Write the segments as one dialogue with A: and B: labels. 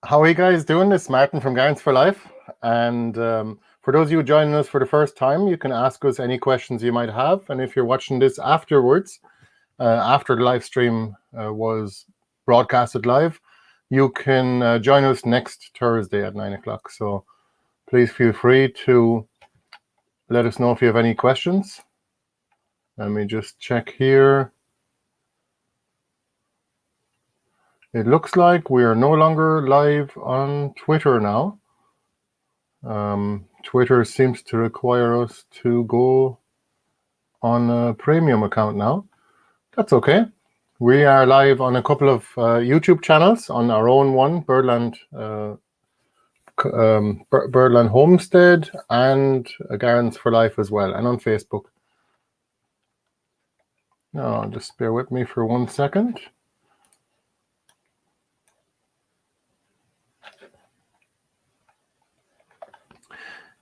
A: How are you guys doing? This is Martin from Gardens for Life. And for those of you joining us for the first time, you can ask us any questions you might have. And if you're watching this afterwards, after the live stream was broadcasted live, you can join us next Thursday at 9 o'clock. So please feel free to let us know if you have any questions. Let me just check here. It looks like we are no longer live on Twitter now. Twitter seems to require us to go on a premium account now. That's okay. We are live on a couple of YouTube channels, on our own one, Birdland Homestead, and Gardens for Life as well, and on Facebook. Now, just bear with me for 1 second.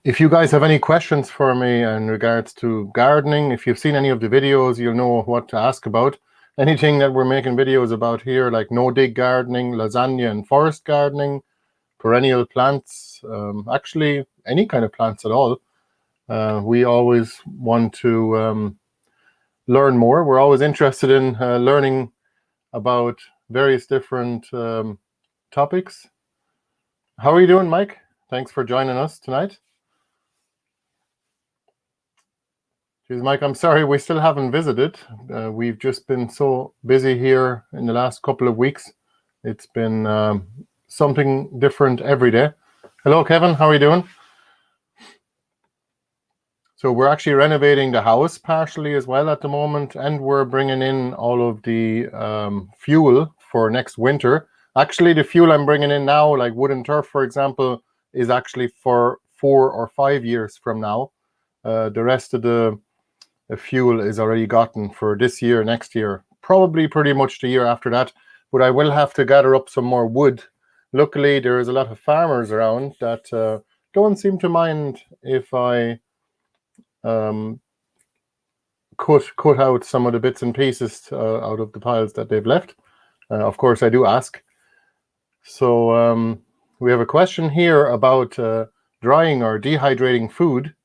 A: If you guys have any questions for me in regards to gardening, if you've seen any of the videos, you'll know what to ask about. Anything that we're making videos about here, like no-dig gardening, lasagna and forest gardening, perennial plants, actually any kind of plants at all. We always want to learn more. We're always interested in learning about various different topics. How are you doing, Mike? Thanks for joining us tonight. Geez, Mike, I'm sorry we still haven't visited. We've just been so busy here in the last couple of weeks. It's been something different every day. Hello, Kevin. How are you doing? So we're actually renovating the house partially as well at the moment, and we're bringing in all of the fuel for next winter. Actually, the fuel I'm bringing in now, like wood and turf, for example, is actually for 4 or 5 years from now. The rest of the fuel is already gotten for this year, next year, probably pretty much the year after that. But I will have to gather up some more wood. Luckily, there is a lot of farmers around that don't seem to mind if I cut out some of the bits and pieces out of the piles that they've left. Of course, I do ask. So we have a question here about drying or dehydrating food.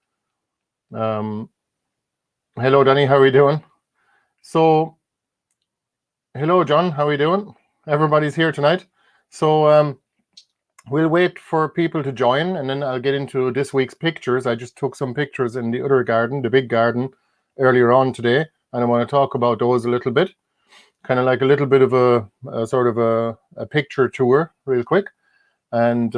A: Hello, Danny. How are you doing? So, hello, John. How are you doing? Everybody's here tonight. So we'll wait for people to join, and then I'll get into this week's pictures. I just took some pictures in the other garden, the big garden, earlier on today, and I want to talk about those a little bit. Kind of like a little bit of a sort of a picture tour real quick. And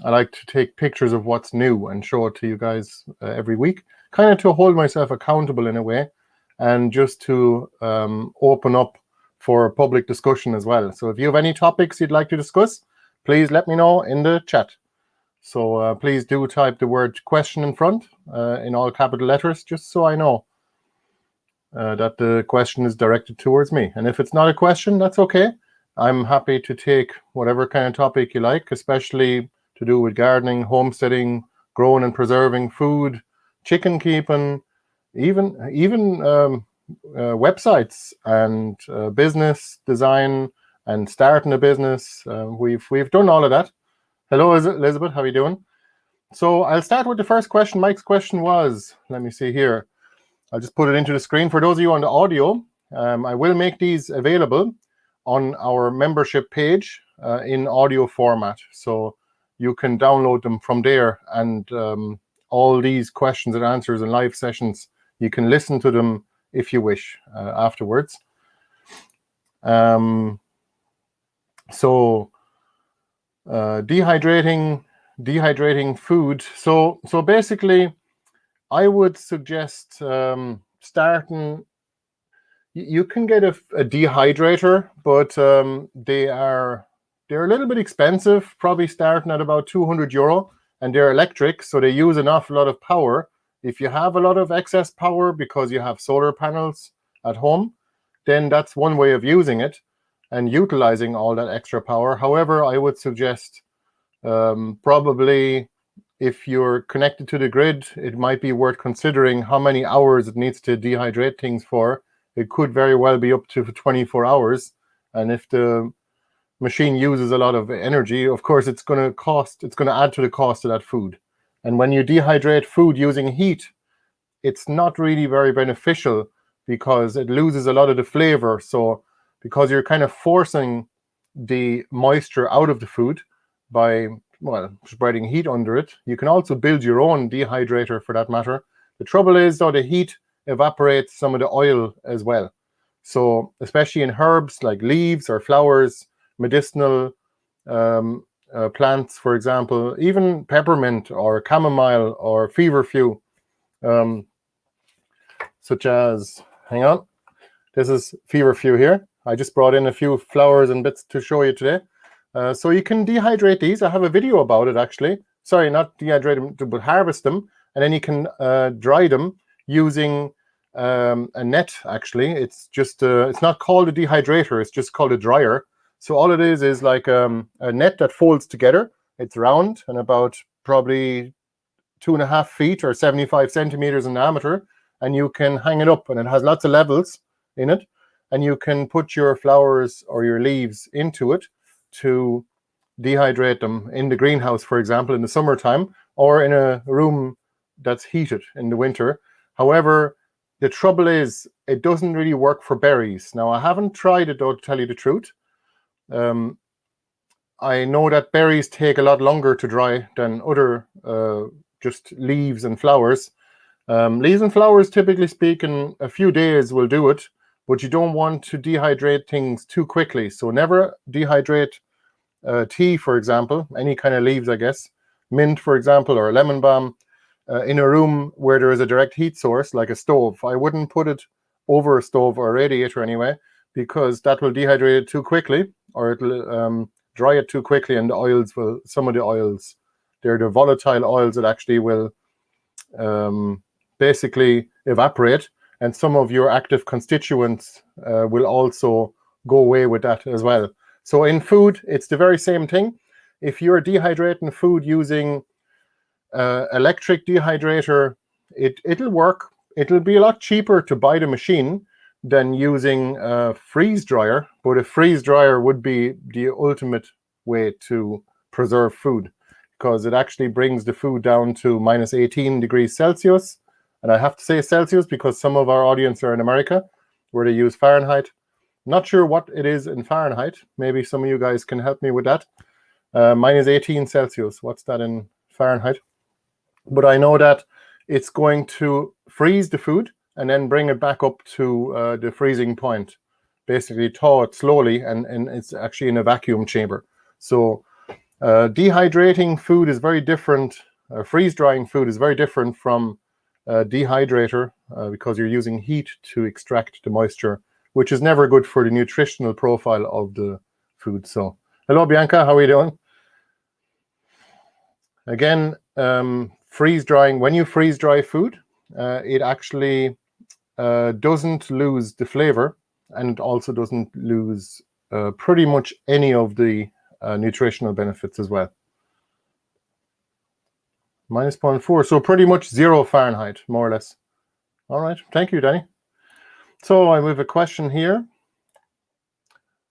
A: I like to take pictures of what's new and show it to you guys every week, kind of to hold myself accountable in a way, and just to open up for public discussion as well. So if you have any topics you'd like to discuss, please let me know in the chat. So please do type the word question in front in all capital letters, just so I know that the question is directed towards me. And if it's not a question, that's okay. I'm happy to take whatever kind of topic you like, especially to do with gardening, homesteading, growing and preserving food, chicken keeping, even websites and business design and starting a business. We've done all of that. Hello, Elizabeth. How are you doing? So I'll start with the first question. Mike's question was, let me see here. I'll just put it into the screen. For those of you on the audio, I will make these available on our membership page in audio format. So you can download them from there, and all these questions and answers and live sessions, you can listen to them if you wish afterwards. So dehydrating food. So basically, I would suggest starting. You can get a dehydrator, but they're a little bit expensive, probably starting at about €200, and they're electric, so they use an awful lot of power. If you have a lot of excess power because you have solar panels at home, then that's one way of using it and utilizing all that extra power. However, I would suggest probably if you're connected to the grid, it might be worth considering how many hours it needs to dehydrate things for. It could very well be up to 24 hours. And if the machine uses a lot of energy, of course it's going to add to the cost of that food. And when you dehydrate food using heat, it's not really very beneficial because it loses a lot of the flavor. So because you're kind of forcing the moisture out of the food by, well, spreading heat under it. You can also build your own dehydrator for that matter. The trouble is, though, the heat evaporates some of the oil as well. So especially in herbs like leaves or flowers, medicinal plants, for example, even peppermint or chamomile or feverfew, such as, hang on, this is feverfew here. I just brought in a few flowers and bits to show you today. So you can dehydrate these. I have a video about it, actually. Sorry, not dehydrate them, but harvest them. And then you can dry them using a net, actually. It's just, it's not called a dehydrator. It's just called a dryer. So all it is like a net that folds together. It's round and about probably 2.5 feet or 75 centimeters in diameter. And you can hang it up, and it has lots of levels in it. And you can put your flowers or your leaves into it to dehydrate them in the greenhouse, for example, in the summertime, or in a room that's heated in the winter. However, the trouble is it doesn't really work for berries. Now, I haven't tried it, though, to tell you the truth. I know that berries take a lot longer to dry than other just leaves and flowers. Leaves and flowers, typically speaking, a few days will do it. But you don't want to dehydrate things too quickly. So never dehydrate tea, for example, any kind of leaves, I guess, mint, for example, or lemon balm, in a room where there is a direct heat source, like a stove. I wouldn't put it over a stove or a radiator anyway, because that will dehydrate it too quickly, or it'll dry it too quickly, and the oils will, some of the oils, they're the volatile oils that actually will basically evaporate. And some of your active constituents will also go away with that as well. So in food, it's the very same thing. If you're dehydrating food using electric dehydrator, it'll work. It'll be a lot cheaper to buy the machine than using a freeze dryer. But a freeze dryer would be the ultimate way to preserve food, because it actually brings the food down to minus 18 degrees Celsius. And I have to say Celsius because some of our audience are in America, where they use Fahrenheit. Not sure what it is in Fahrenheit. Maybe some of you guys can help me with that. Minus 18 Celsius. What's that in Fahrenheit? But I know that it's going to freeze the food and then bring it back up to the freezing point. Basically thaw it slowly, and it's actually in a vacuum chamber. So dehydrating food is very different. Freeze drying food is very different from dehydrator because you're using heat to extract the moisture, which is never good for the nutritional profile of the food. So, hello Bianca, how are you doing? Again, freeze drying, when you freeze dry food, it actually doesn't lose the flavor, and it also doesn't lose pretty much any of the nutritional benefits as well. Minus 0.4, so pretty much 0 Fahrenheit, more or less. All right, thank you, Danny. So I have a question here.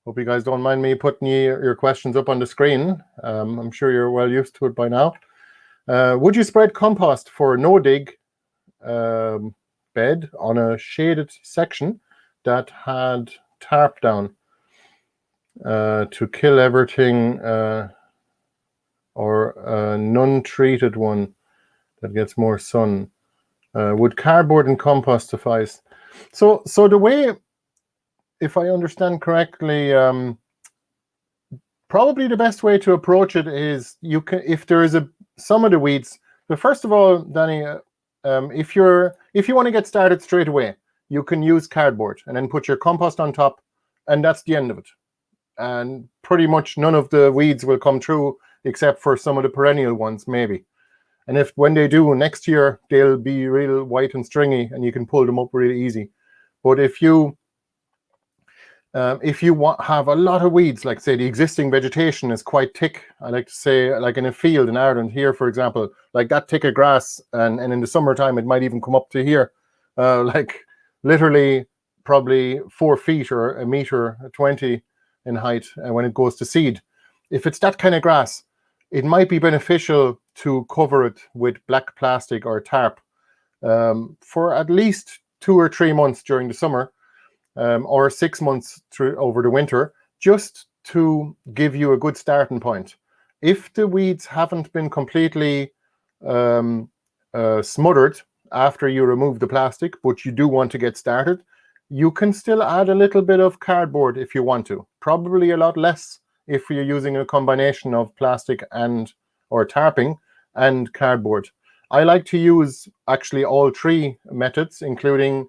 A: Hope you guys don't mind me putting your questions up on the screen. I'm sure you're well used to it by now. Would you spread compost for no-dig bed on a shaded section that had tarp down to kill everything, or a non-treated one that gets more sun? Would cardboard and compost suffice? So the way, if I understand correctly, probably the best way to approach it is, you can, if there is some of the weeds. But first of all, Danny, if you want to get started straight away, you can use cardboard and then put your compost on top, and that's the end of it. And pretty much none of the weeds will come through, except for some of the perennial ones, maybe. And when they do next year, they'll be real white and stringy, and you can pull them up really easy. But if you have a lot of weeds, like say the existing vegetation is quite thick, I like to say, like in a field in Ireland here, for example, like that thick of grass, and in the summertime it might even come up to here, like literally probably 4 feet or 1.20 meters in height when it goes to seed. If it's that kind of grass, it might be beneficial to cover it with black plastic or tarp for at least 2 or 3 months during the summer, or 6 months over the winter, just to give you a good starting point. If the weeds haven't been completely smothered after you remove the plastic, but you do want to get started, you can still add a little bit of cardboard if you want to. Probably a lot less if you're using a combination of plastic or tarping and cardboard. I like to use actually all 3 methods, including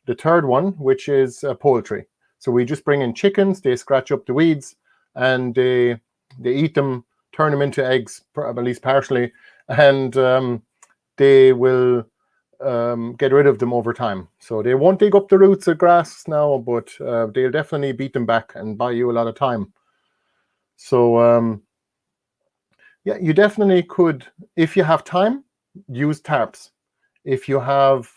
A: the third one, which is poultry. So we just bring in chickens, they scratch up the weeds, and they eat them, turn them into eggs, at least partially, and they will get rid of them over time. So they won't dig up the roots of grass now, but they'll definitely beat them back and buy you a lot of time. So yeah, you definitely could, if you have time, use tarps. If you have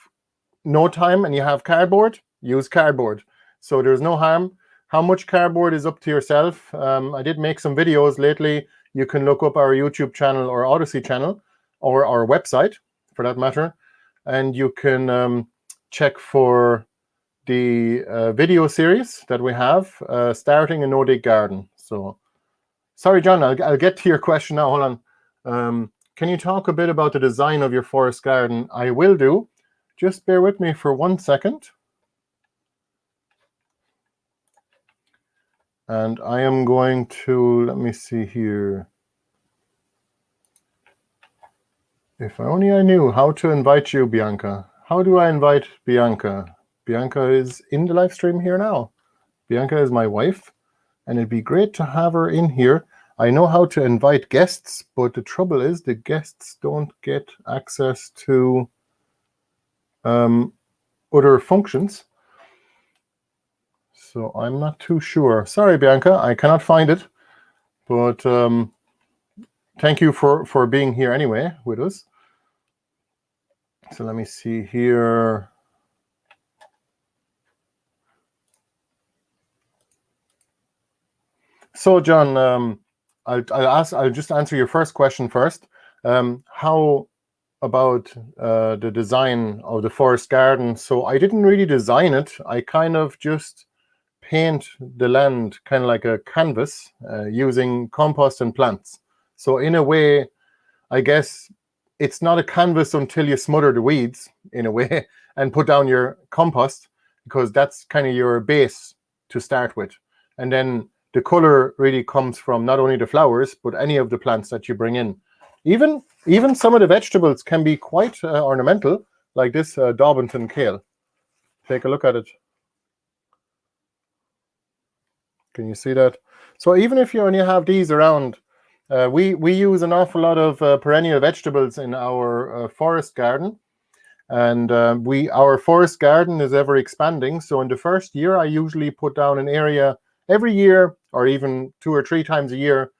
A: no time and you have cardboard, use cardboard. So there's no harm. How much cardboard is up to yourself. I did make some videos lately. You can look up our YouTube channel or Odyssey channel, or our website for that matter, and you can check for the video series that we have, starting a no-dig garden. So sorry, John, I'll get to your question now. Hold on. Can you talk a bit about the design of your forest garden? I will do. Just bear with me for 1 second. And I am going to, let me see here. If only I knew how to invite you, Bianca. How do I invite Bianca? Bianca is in the live stream here now. Bianca is my wife, and it'd be great to have her in here. I know how to invite guests, but the trouble is the guests don't get access to other functions. So I'm not too sure. Sorry, Bianca, I cannot find it. But thank you for being here anyway with us. So let me see here. So John, I'll just answer your first question first. How about the design of the forest garden? So I didn't really design it. I kind of just paint the land kind of like a canvas using compost and plants. So in a way, I guess it's not a canvas until you smother the weeds in a way and put down your compost, because that's kind of your base to start with. And then the color really comes from not only the flowers, but any of the plants that you bring in. Even some of the vegetables can be quite ornamental, like this Daubenton kale. Take a look at it. Can you see that? So even if you only have these around, we use an awful lot of perennial vegetables in our forest garden. And our forest garden is ever expanding. So in the first year, I usually put down an area every year, or even 2 or 3 times a year.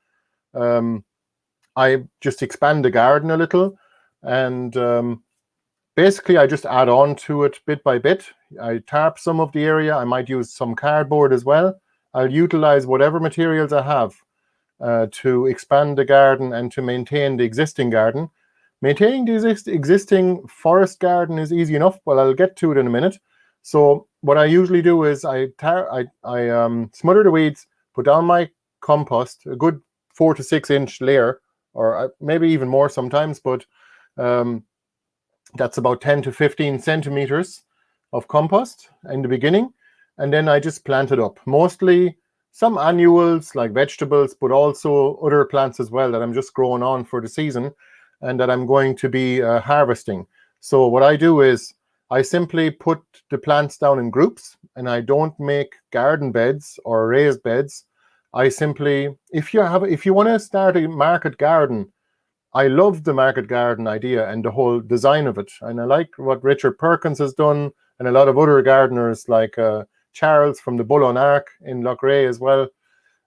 A: I just expand the garden a little, and basically I just add on to it bit by bit. I tarp some of the area. I might use some cardboard as well. I'll utilize whatever materials I have to expand the garden and to maintain the existing garden. Maintaining the existing forest garden is easy enough, but I'll get to it in a minute. So what I usually do is I smother the weeds, put down my compost, a good 4 to 6 inch layer, or maybe even more sometimes, but that's about 10 to 15 centimeters of compost in the beginning. And then I just plant it up. Mostly some annuals like vegetables, but also other plants as well that I'm just growing on for the season and that I'm going to be harvesting. So what I do is I simply put the plants down in groups, and I don't make garden beds or raised beds. I simply, if you want to start a market garden, I love the market garden idea and the whole design of it. And I like what Richard Perkins has done, and a lot of other gardeners like Charles from the Bull on Ark in Loughrea as well.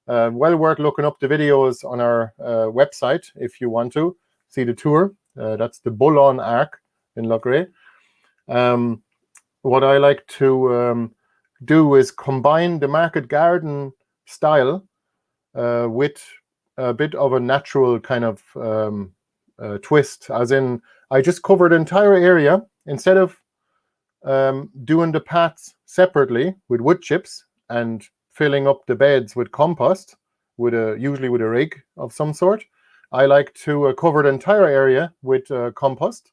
A: Well worth looking up the videos on our website if you want to see the tour. That's the Bull on Ark in Loughrea. What I like to do is combine the market garden style with a bit of a natural kind of twist, as in I just covered the entire area instead of doing the paths separately with wood chips and filling up the beds with compost, usually with a rig of some sort. I like to cover the entire area with compost,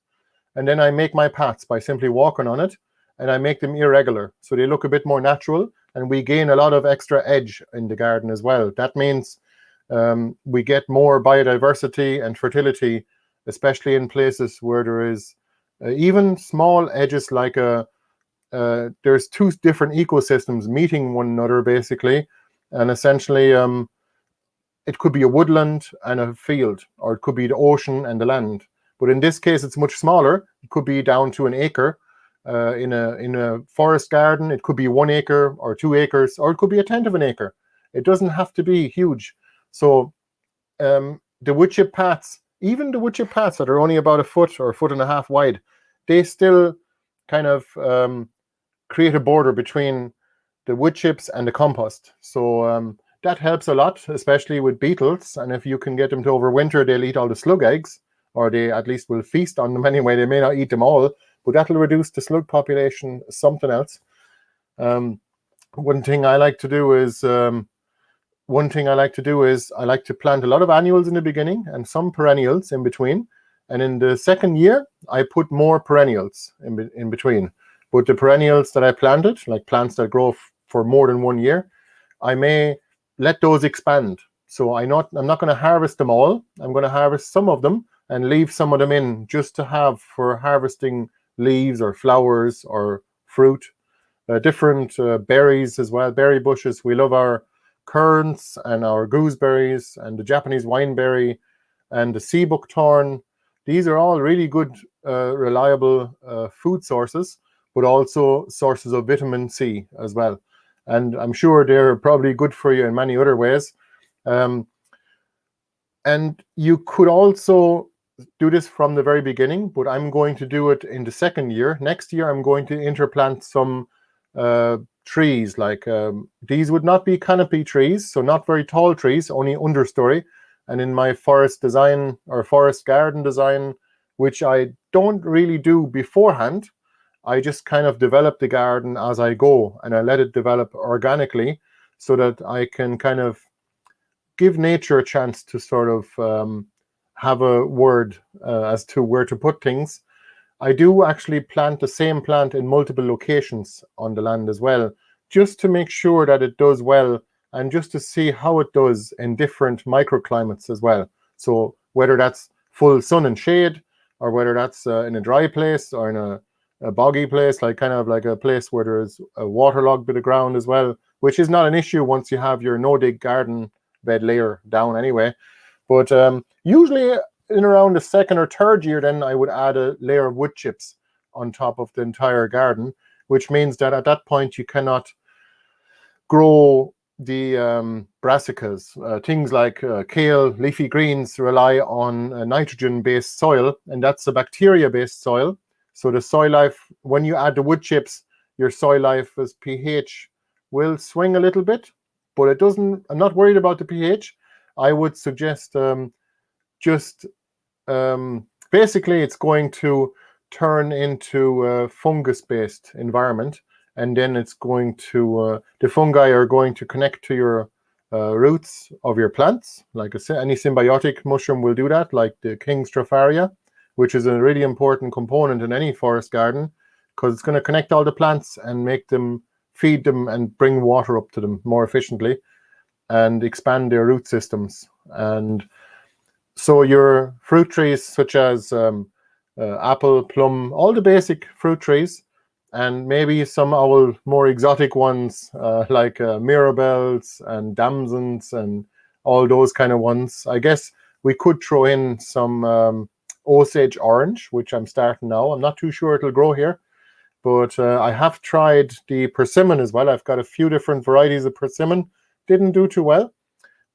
A: and then I make my paths by simply walking on it, and I make them irregular so they look a bit more natural, and we gain a lot of extra edge in the garden as well. That means we get more biodiversity and fertility, especially in places where there is even small edges, like there's two different ecosystems meeting one another basically, and essentially it could be a woodland and a field, or it could be the ocean and the land. But in this case, it's much smaller. It could be down to an acre. In a forest garden, it could be 1 acre or 2 acres, or it could be a tenth of an acre. It doesn't have to be huge. So the wood chip paths, even the wood chip paths that are only about a foot or a foot and a half wide, they still kind of create a border between the wood chips and the compost. So that helps a lot, especially with beetles. And if you can get them to overwinter, they'll eat all the slug eggs, or they at least will feast on them anyway. They may not eat them all, but that'll reduce the slug population something else. One thing I like to do is I like to plant a lot of annuals in the beginning and some perennials in between. And in the second year, I put more perennials in between. But the perennials that I planted, like plants that grow for more than 1 year, I may let those expand. So I'm not going to harvest them all. I'm going to harvest some of them and leave some of them in just to have for harvesting leaves or flowers or fruit, different berries as well, berry bushes. We love our currants and our gooseberries and the Japanese wineberry and the sea buckthorn. These are all really good, reliable food sources, but also sources of vitamin C as well. And I'm sure they're probably good for you in many other ways. And you could also do this from the very beginning, but I'm going to do it in the second year. Next year, I'm going to interplant some trees. Like these would not be canopy trees, so not very tall trees, only understory. And in my forest design or forest garden design, which I don't really do beforehand, I just kind of develop the garden as I go, and I let it develop organically so that I can kind of give nature a chance to sort of have a word as to where to put things. I do actually plant the same plant in multiple locations on the land as well, just to make sure that it does well and just to see how it does in different microclimates as well. So whether that's full sun and shade, or whether that's in a dry place or in a boggy place, like kind of like a place where there's a waterlogged bit of ground as well, which is not an issue once you have your no-dig garden bed layer down anyway. But usually in around the second or third year, then I would add a layer of wood chips on top of the entire garden, which means that at that point you cannot grow the brassicas. Things like kale, leafy greens rely on a nitrogen-based soil, and that's a bacteria-based soil. So the soil life, when you add the wood chips, your soil life as pH will swing a little bit, but it doesn't. I'm not worried about the pH. I would suggest basically it's going to turn into a fungus-based environment, and then it's going to the fungi are going to connect to your roots of your plants, like any symbiotic mushroom will do that, like the King Stropharia, which is a really important component in any forest garden, because it's going to connect all the plants and make them, feed them and bring water up to them more efficiently and expand their root systems. And so your fruit trees such as apple, plum, all the basic fruit trees, and maybe some more exotic ones like mirabelles and damsons and all those kind of ones. I guess we could throw in some Osage orange, which I'm starting now. I'm not too sure it'll grow here, but I have tried the persimmon as well. I've got a few different varieties of persimmon. Didn't do too well,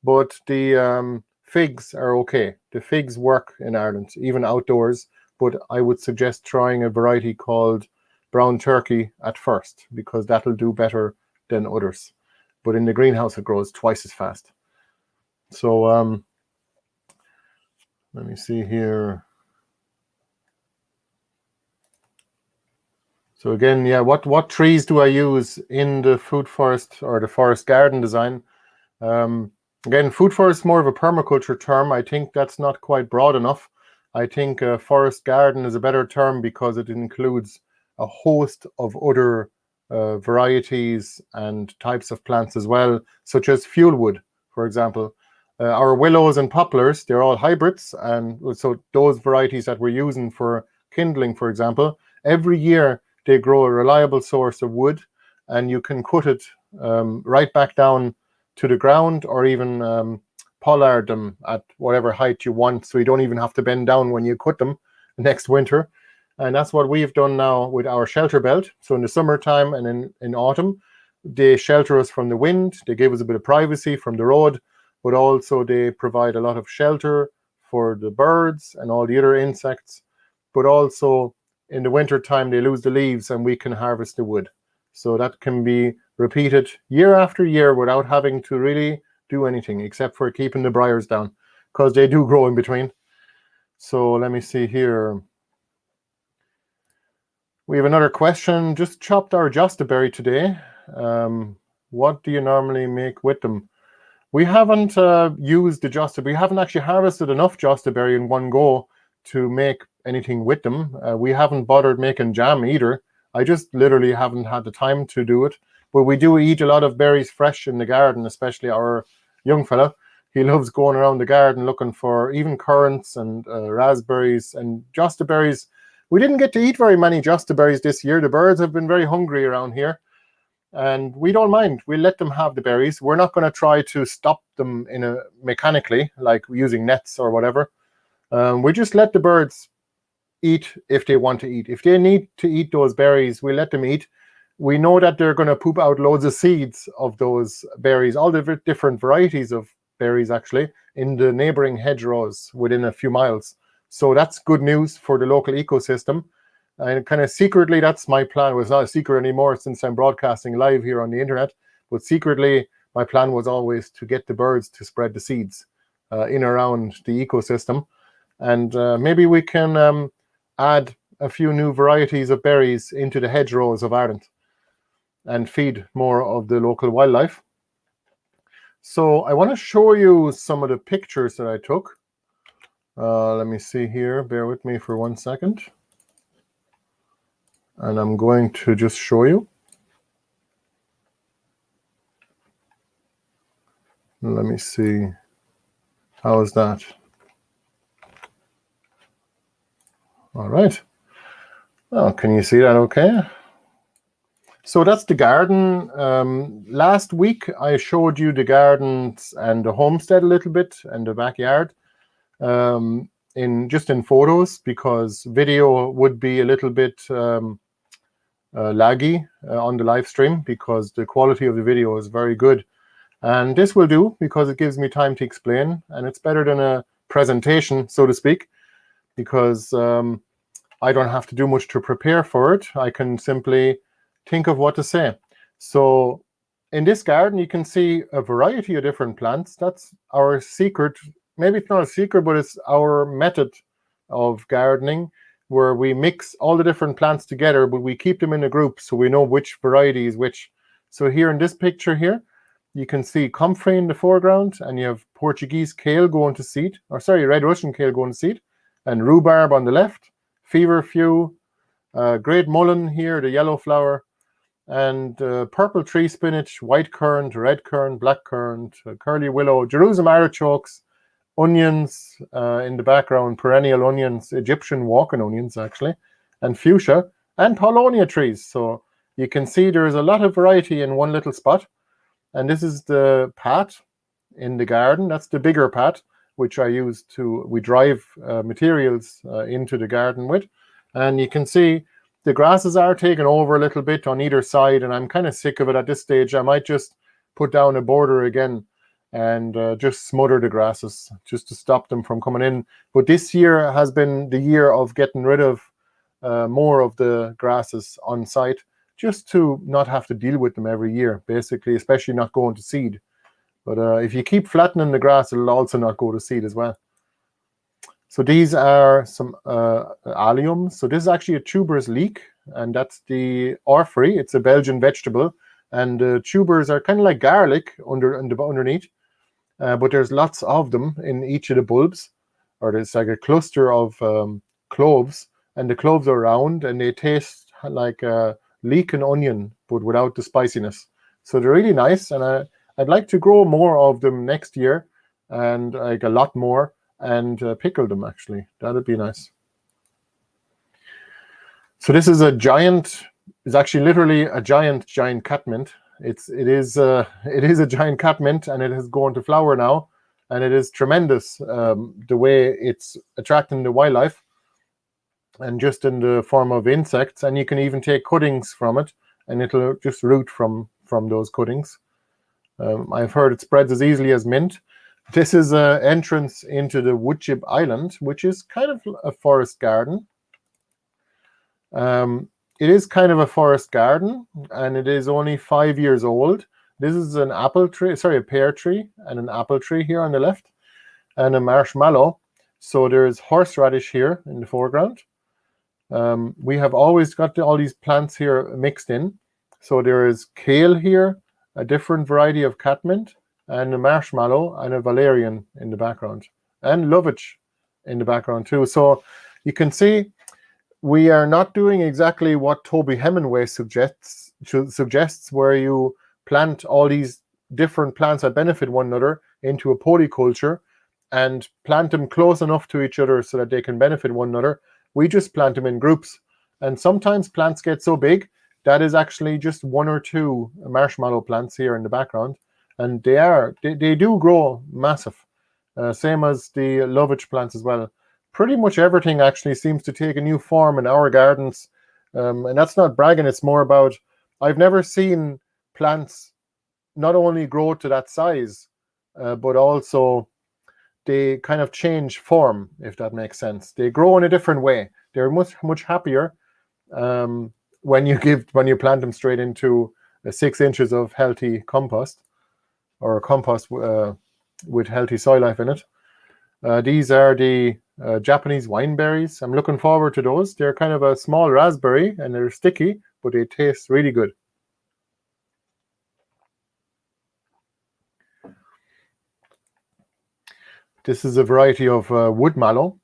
A: but the figs are okay. The figs work in Ireland, even outdoors, but I would suggest trying a variety called brown turkey at first, because that'll do better than others. but in the greenhouse it grows twice as fast. So let me see here. So again, yeah, what trees do I use in the food forest or the forest garden design? Again, food forest is more of a permaculture term. I think that's not quite broad enough. I think forest garden is a better term because it includes a host of other varieties and types of plants as well, such as fuel wood, for example. Our willows and poplars, they're all hybrids, and so those varieties that we're using for kindling, for example, every year they grow a reliable source of wood, and you can cut it right back down to the ground, or even pollard them at whatever height you want, so you don't even have to bend down when you cut them next winter. And that's what we've done now with our shelter belt. So in the summertime and in autumn, they shelter us from the wind, they give us a bit of privacy from the road, but also they provide a lot of shelter for the birds and all the other insects. But also in the winter time they lose the leaves and we can harvest the wood. So that can be repeated year after year without having to really do anything except for keeping the briars down, because they do grow in between. So let me see here. We have another question. Just chopped our jostaberry today. What do you normally make with them? We haven't used the jostaberry. We haven't actually harvested enough jostaberry in one go to make anything with them. We haven't bothered making jam either. I just literally haven't had the time to do it. But we do eat a lot of berries fresh in the garden, especially our young fella. He loves going around the garden looking for even currants and raspberries and jostaberries. We didn't get to eat very many jostaberries this year. The birds have been very hungry around here, and we don't mind. We let them have the berries. We're not going to try to stop them mechanically, like using nets or whatever. We just let the birds eat if they want to eat. If they need to eat those berries, we let them eat. We know that they're going to poop out loads of seeds of those berries, all the different varieties of berries actually, in the neighboring hedgerows within a few miles. So that's good news for the local ecosystem. And kind of secretly, that's my plan. Well, it's not a secret anymore since I'm broadcasting live here on the internet, but secretly my plan was always to get the birds to spread the seeds in around the ecosystem. And maybe we can add a few new varieties of berries into the hedgerows of Ireland and feed more of the local wildlife. So I want to show you some of the pictures that I took. Let me see here. Bear with me for 1 second. And I'm going to just show you. Let me see. How is that? All right. Oh, can you see that okay? So that's the garden. Last week I showed you the gardens and the homestead a little bit and the backyard in photos, because video would be a little bit laggy on the live stream because the quality of the video is very good. And this will do because it gives me time to explain, and it's better than a presentation, so to speak, because I don't have to do much to prepare for it. I can simply think of what to say. So in this garden, you can see a variety of different plants. That's our secret. Maybe it's not a secret, but it's our method of gardening, where we mix all the different plants together, but we keep them in a group so we know which variety is which. So here in this picture here, you can see comfrey in the foreground, and you have Portuguese kale going to seed, or sorry, red Russian kale going to seed, and rhubarb on the left, feverfew, great mullein here, the yellow flower, and purple tree spinach, white currant, red currant, black currant, curly willow, Jerusalem artichokes, onions in the background, perennial onions, Egyptian walking onions actually, and fuchsia, and paulownia trees. So you can see there's a lot of variety in one little spot. And this is the path in the garden. That's the bigger path, which we drive materials into the garden with. And you can see the grasses are taken over a little bit on either side, and I'm kind of sick of it at this stage. I might just put down a border again and just smother the grasses just to stop them from coming in. But this year has been the year of getting rid of more of the grasses on site, just to not have to deal with them every year, basically, especially not going to seed. But if you keep flattening the grass, it'll also not go to seed as well. So these are some alliums. So this is actually a tuberous leek, and that's the orphery. It's a Belgian vegetable, and the tubers are kind of like garlic underneath, but there's lots of them in each of the bulbs, or there's like a cluster of cloves, and the cloves are round, and they taste like leek and onion, but without the spiciness. So they're really nice, and I'd like to grow more of them next year, and like a lot more, and pickle them, actually. That'd be nice. So this is a giant, it's actually literally a giant catmint. It is a giant catmint, and it has gone to flower now, and it is tremendous the way it's attracting the wildlife, and just in the form of insects. And you can even take cuttings from it, and it'll just root from those cuttings. I've heard it spreads as easily as mint. This is an entrance into the woodchip island, which is kind of a forest garden. It is kind of a forest garden, and it is only 5 years old. This is an apple tree, sorry, a pear tree, and an apple tree here on the left, and a marshmallow. So there's horseradish here in the foreground. We have always got all these plants here mixed in. So there is kale here, a different variety of catmint, and a marshmallow, and a valerian in the background, and lovage in the background too. So you can see we are not doing exactly what Toby Hemingway suggests, where you plant all these different plants that benefit one another into a polyculture and plant them close enough to each other so that they can benefit one another. We just plant them in groups, and sometimes plants get so big that is actually just one or two marshmallow plants here in the background, and they do grow massive. Same as the lovage plants as well. Pretty much everything actually seems to take a new form in our gardens, and that's not bragging. It's more about, I've never seen plants not only grow to that size, but also they kind of change form, if that makes sense. They grow in a different way. They're much happier when you plant them straight into 6 inches of healthy compost, or compost with healthy soil life in it. These are the Japanese wineberries. I'm looking forward to those. They're kind of a small raspberry, and they're sticky, but they taste really good. This is a variety of wood mallow,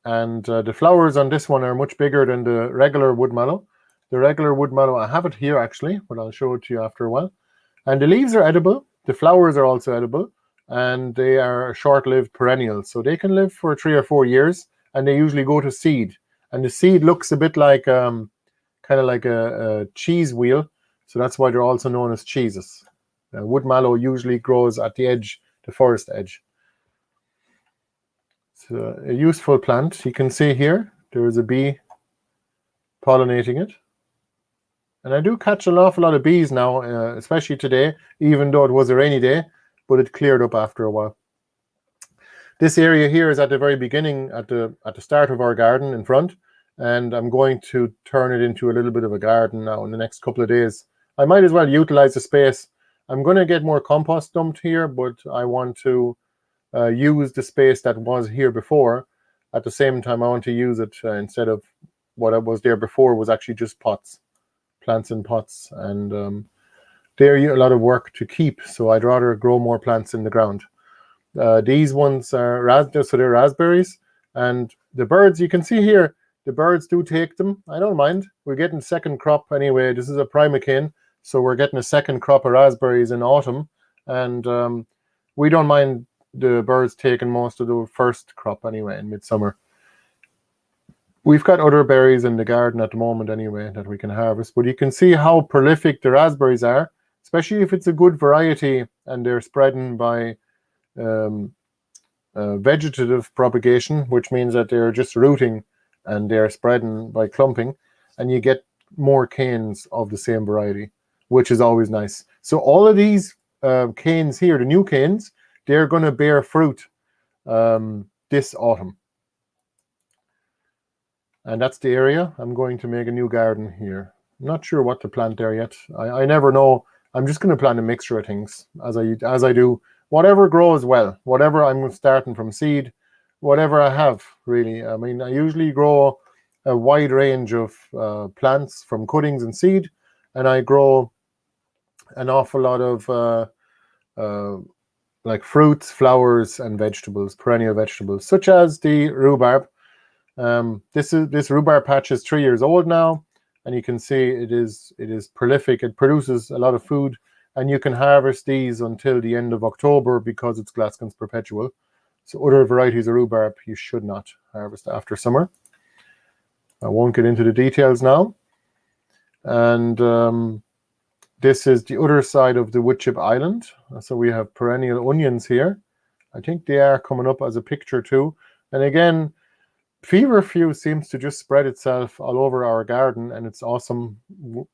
A: and the flowers on this one are much bigger than the regular wood mallow. The regular wood mallow, I have it here actually, but I'll show it to you after a while. And the leaves are edible. The flowers are also edible, and they are short-lived perennials, so they can live for 3 or 4 years, and they usually go to seed. And the seed looks a bit like kind of like a cheese wheel, so that's why they're also known as cheeses. Wood mallow usually grows at the edge, the forest edge. It's a useful plant. You can see here there is a bee pollinating it, and I do catch an awful lot of bees now, especially today, even though it was a rainy day, but it cleared up after a while. This area here is at the very beginning, at the start of our garden in front, and I'm going to turn it into a little bit of a garden now in the next couple of days. I might as well utilize the space. I'm going to get more compost dumped here, but I want to use the space that was here before. At the same time, I want to use it instead of what was there before was actually just pots, plants in pots, and they're a lot of work to keep, so I'd rather grow more plants in the ground. These ones are so they're raspberries, and the birds, you can see here, the birds do take them. I don't mind. We're getting second crop anyway. This is a primocane, so we're getting a second crop of raspberries in autumn, and we don't mind the birds taking most of the first crop anyway in midsummer. We've got other berries in the garden at the moment anyway that we can harvest, but you can see how prolific the raspberries are, especially if it's a good variety and they're spreading by vegetative propagation, which means that they're just rooting and they're spreading by clumping, and you get more canes of the same variety, which is always nice. So all of these canes here, the new canes, they're going to bear fruit this autumn. And that's the area. I'm going to make a new garden here. I'm not sure what to plant there yet. I never know. I'm just going to plant a mixture of things as I do. Whatever grows well, whatever I'm starting from seed, whatever I have, really. I mean, I usually grow a wide range of plants from cuttings and seed, and I grow an awful lot of like fruits, flowers, and vegetables, perennial vegetables, such as the rhubarb. This rhubarb patch is 3 years old now, and you can see it is prolific. It produces a lot of food, and you can harvest these until the end of October because it's Glaston's perpetual. So other varieties of rhubarb you should not harvest after summer. I won't get into the details now. And this is the other side of the woodchip island. So we have perennial onions here. I think they are coming up as a picture too. And again, feverfew seems to just spread itself all over our garden, and it's awesome.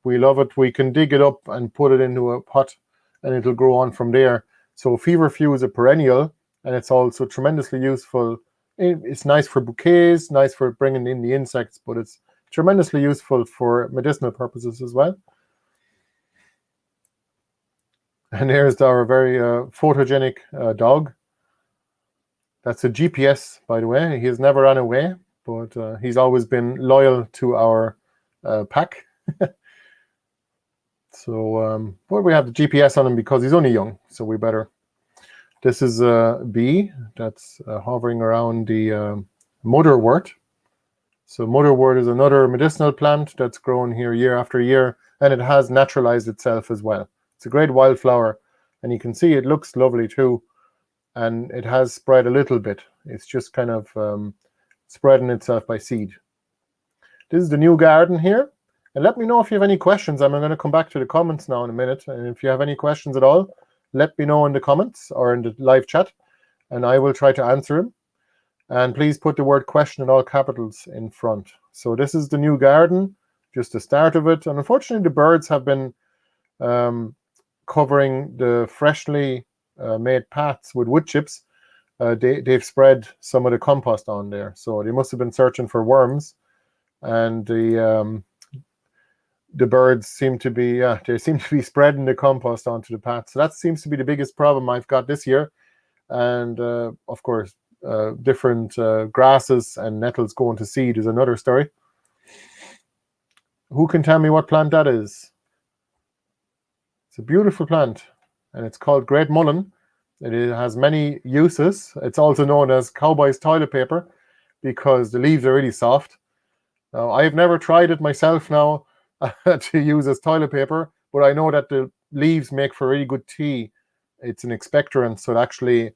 A: We love it. We can dig it up and put it into a pot, and it'll grow on from there. So feverfew is a perennial, and it's also tremendously useful. It's nice for bouquets, nice for bringing in the insects, but it's tremendously useful for medicinal purposes as well. And here's our very photogenic dog. That's a GPS, by the way. He has never run away, but he's always been loyal to our pack. So, but we have the GPS on him because he's only young, so we better. This is a bee that's hovering around the motherwort. So motherwort is another medicinal plant that's grown here year after year, and it has naturalized itself as well. It's a great wildflower, and you can see it looks lovely too. And it has spread a little bit. It's just kind of spreading itself by seed. This is the new garden here. And let me know if you have any questions. I'm going to come back to the comments now in a minute. And if you have any questions at all, let me know in the comments or in the live chat, and I will try to answer them. And please put the word question in all capitals in front. So this is the new garden, just the start of it. And unfortunately, the birds have been covering the freshly made paths with wood chips. They've spread some of the compost on there, so they must have been searching for worms, and the birds seem to be spreading the compost onto the path. So that seems to be the biggest problem I've got this year. And of course, different grasses and nettles going to seed is another story. Who can tell me what plant that is? It's a beautiful plant, and it's called Great Mullen. It has many uses. It's also known as cowboy's toilet paper because the leaves are really soft. Now, I've never tried it myself now to use as toilet paper, but I know that the leaves make for really good tea. It's an expectorant, so it actually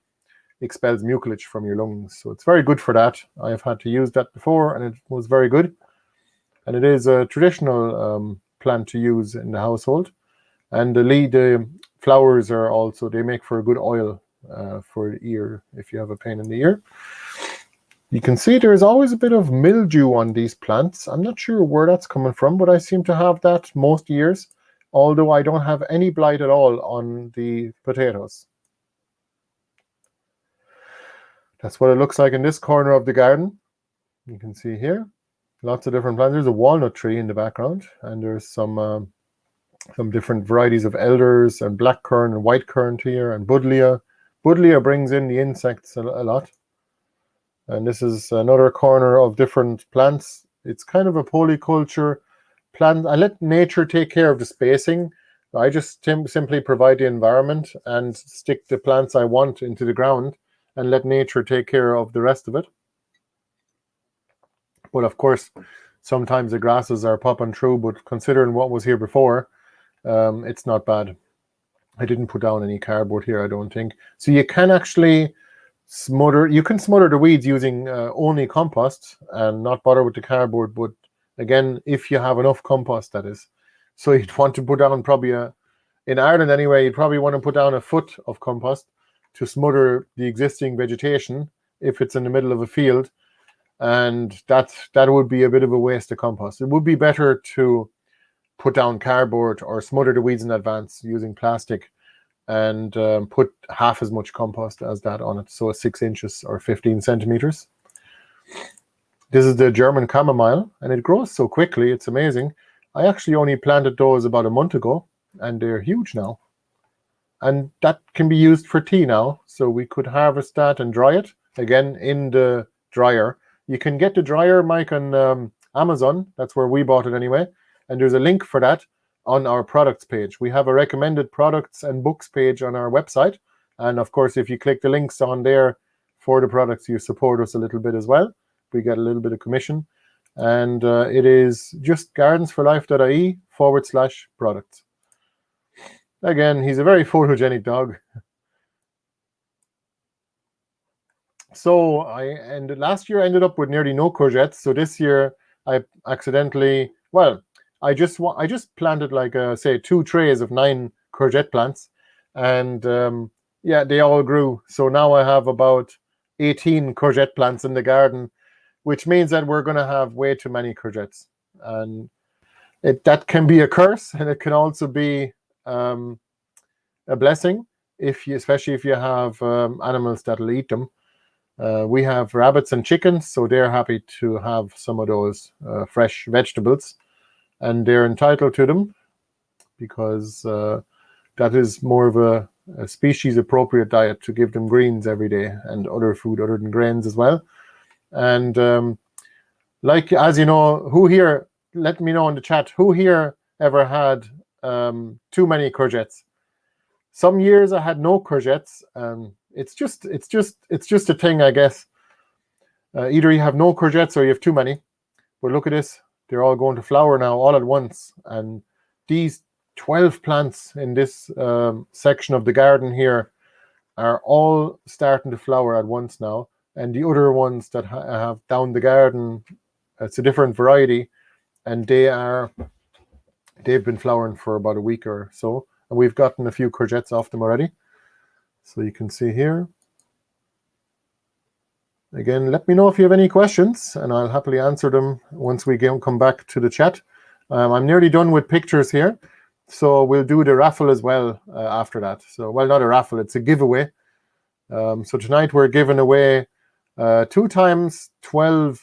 A: expels mucilage from your lungs. So it's very good for that. I've had to use that before, and it was very good. And it is a traditional plant to use in the household. And the flowers are also, they make for a good oil for the ear if you have a pain in the ear. You can see there's always a bit of mildew on these plants. I'm not sure where that's coming from, but I seem to have that most years, although I don't have any blight at all on the potatoes. That's what it looks like in this corner of the garden. You can see here, lots of different plants. There's a walnut tree in the background, and there's some different varieties of elders and blackcurrant and whitecurrant here, and buddleia. Buddleia brings in the insects a lot. And this is another corner of different plants. It's kind of a polyculture plant. I let nature take care of the spacing. I just simply provide the environment and stick the plants I want into the ground and let nature take care of the rest of it. But of course, sometimes the grasses are popping through, but considering what was here before, it's not bad. I didn't put down any cardboard here, I don't think. So you can actually smother the weeds using only compost and not bother with the cardboard. But again, if you have enough compost, that is. So you'd want to put down probably in Ireland anyway, you'd probably want to put down a foot of compost to smother the existing vegetation if it's in the middle of a field. And that would be a bit of a waste of compost. It would be better to put down cardboard or smother the weeds in advance using plastic and put half as much compost as that on it, so 6 inches or 15 centimeters. This is the German chamomile, and it grows so quickly, it's amazing. I actually only planted those about a month ago, and they're huge now. And that can be used for tea now. So we could harvest that and dry it again in the dryer. You can get the dryer, Mike, on Amazon. That's where we bought it anyway. And there's a link for that on our products page. We have a recommended products and books page on our website. And of course, if you click the links on there for the products, you support us a little bit as well. We get a little bit of commission. And it is just gardensforlife.ie/products. Again, he's a very photogenic dog. So last year I ended up with nearly no courgettes. So this year I accidentally, I just planted like say 2 trays of 9 courgette plants, and yeah, they all grew. So now I have about 18 courgette plants in the garden, which means that we're going to have way too many courgettes, and that can be a curse, and it can also be a blessing especially if you have animals that'll eat them. We have rabbits and chickens, so they're happy to have some of those fresh vegetables, and they're entitled to them because that is more of a species appropriate diet, to give them greens every day and other food other than grains as well. And like, as you know, who here, let me know in the chat, who here ever had too many courgettes? Some years I had no courgettes. It's just a thing, I guess. Either you have no courgettes or you have too many. But look at this. They're all going to flower now all at once. And these 12 plants in this section of the garden here are all starting to flower at once now. And the other ones that I have down the garden, it's a different variety. And they've been flowering for about a week or so. And we've gotten a few courgettes off them already. So you can see here. Again, let me know if you have any questions, and I'll happily answer them once we come back to the chat. I'm nearly done with pictures here, so we'll do the raffle as well after that. So, well, not a raffle, it's a giveaway. So tonight we're giving away 2 times 12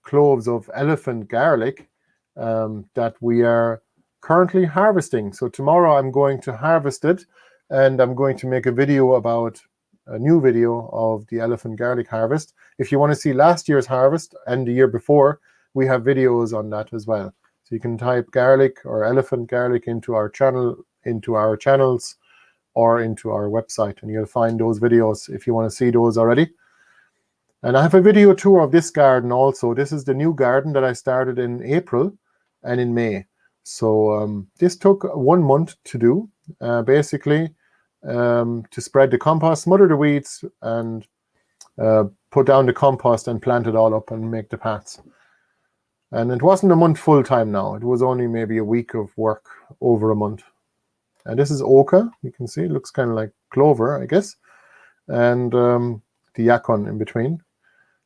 A: cloves of elephant garlic that we are currently harvesting. So tomorrow I'm going to harvest it, and I'm going to make a video about a new video of the elephant garlic harvest. If you want to see last year's harvest and the year before, we have videos on that as well. So you can type garlic or elephant garlic into our channel, into our channels, or into our website, and you'll find those videos if you want to see those already. And I have a video tour of this garden also. This is the new garden that I started in April and in May. So this took 1 month to do, basically, to spread the compost, smother the weeds, and put down the compost and plant it all up and make the paths. And it wasn't a month full time now. It was only maybe a week of work over a month. And this is oca. You can see it looks kind of like clover, I guess. And the yacon in between.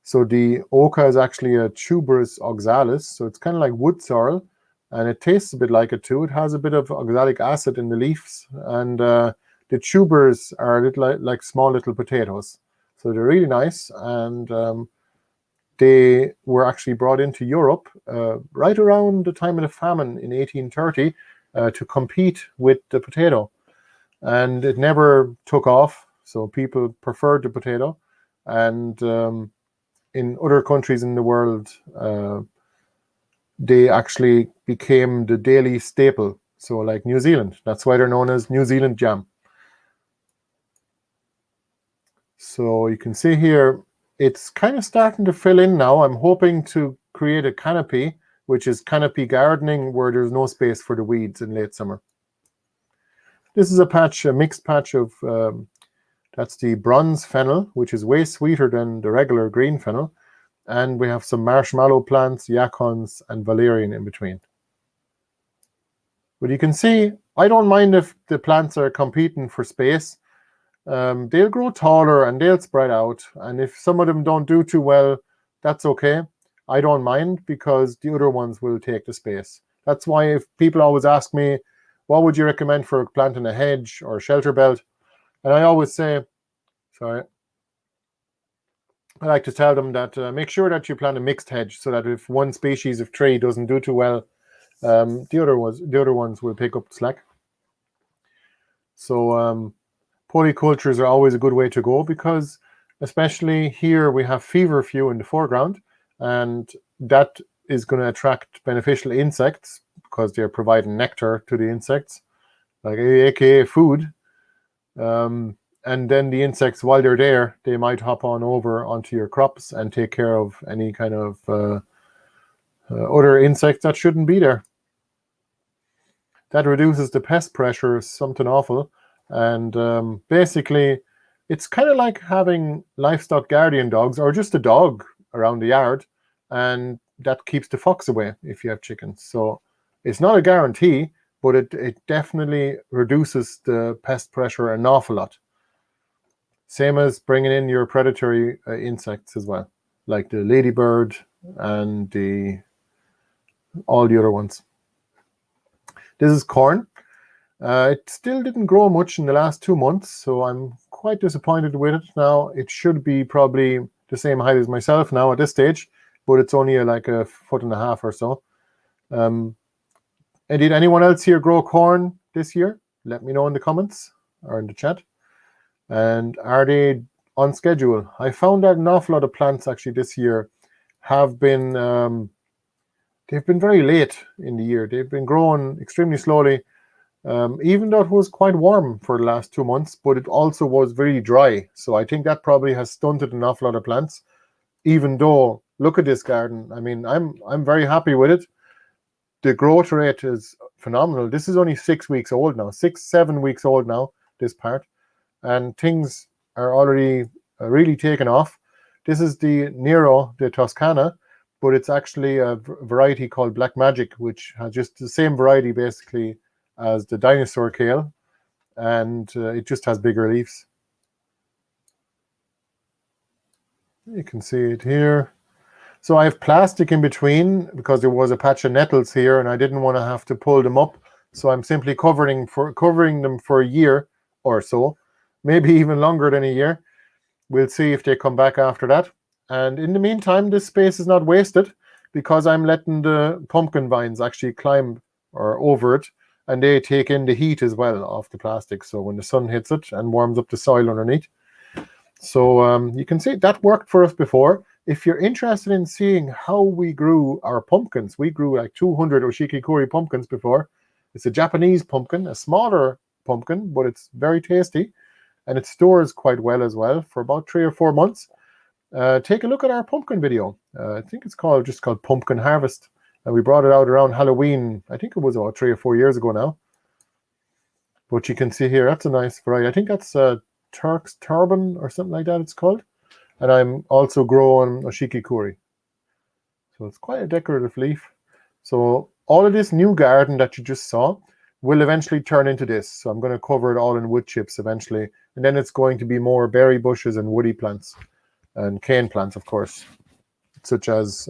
A: So the oca is actually a tuberous oxalis. So it's kind of like wood sorrel. And it tastes a bit like it too. It has a bit of oxalic acid in the leaves. And the tubers are a little like small little potatoes. So they're really nice. And they were actually brought into Europe right around the time of the famine in 1830 to compete with the potato. And it never took off. So people preferred the potato. And in other countries in the world, they actually became the daily staple. So like New Zealand, that's why they're known as New Zealand jam. So you can see here, it's kind of starting to fill in now. I'm hoping to create a canopy, which is canopy gardening, where there's no space for the weeds in late summer. This is a mixed patch of, that's the bronze fennel, which is way sweeter than the regular green fennel. And we have some marshmallow plants, yacons, and valerian in between. But you can see, I don't mind if the plants are competing for space. They'll grow taller and they'll spread out. And if some of them don't do too well, that's okay. I don't mind, because the other ones will take the space. That's why if people always ask me, what would you recommend for planting a hedge or a shelter belt? And I always say, I like to tell them that make sure that you plant a mixed hedge, so that if one species of tree doesn't do too well, the other ones will pick up the slack. So polycultures are always a good way to go, because especially here we have feverfew in the foreground, and that is going to attract beneficial insects because they're providing nectar to the insects, like aka food. And then the insects, while they're there, they might hop on over onto your crops and take care of any kind of other insects that shouldn't be there. That reduces the pest pressure, something awful. And basically, it's kind of like having livestock guardian dogs, or just a dog around the yard, and that keeps the fox away if you have chickens. So it's not a guarantee, but it definitely reduces the pest pressure an awful lot. Same as bringing in your predatory insects as well, like the ladybird and all the other ones. This is corn. It still didn't grow much in the last 2 months, so I'm quite disappointed with it now. It should be probably the same height as myself now at this stage, but it's only like 1.5 feet or so. And did anyone else here grow corn this year? Let me know in the comments or in the chat. And are they on schedule? I found that an awful lot of plants actually this year have been they've been very late in the year. They've been growing extremely slowly, even though it was quite warm for the last 2 months, but it also was very dry. So I think that probably has stunted an awful lot of plants, even though, look at this garden. I mean, I'm very happy with it. The growth rate is phenomenal. This is only 6 weeks old now, 6-7 weeks old now, this part. And things are already really taken off. This is the Nero de Toscana, but it's actually a variety called Black Magic, which has just the same variety basically as the dinosaur kale, and it just has bigger leaves. You can see it here. So I have plastic in between because there was a patch of nettles here and I didn't want to have to pull them up. So I'm simply covering them for a year or so, maybe even longer than a year. We'll see if they come back after that. And in the meantime, this space is not wasted because I'm letting the pumpkin vines actually climb or over it, and they take in the heat as well off the plastic. So when the sun hits it and warms up the soil underneath. So you can see that worked for us before. If you're interested in seeing how we grew our pumpkins, we grew like 200 Oshikikuri pumpkins before. It's a Japanese pumpkin, a smaller pumpkin, but it's very tasty. And it stores quite well as well for about 3 or 4 months. Take a look at our pumpkin video. I think it's just called Pumpkin Harvest. And we brought it out around Halloween. I think it was about 3 or 4 years ago now. But you can see here, that's a nice variety. I think that's Turk's Turban or something like that it's called. And I'm also growing Oshikikuri. So it's quite a decorative leaf. So all of this new garden that you just saw will eventually turn into this. So I'm going to cover it all in wood chips eventually. And then it's going to be more berry bushes and woody plants. And cane plants, of course, such as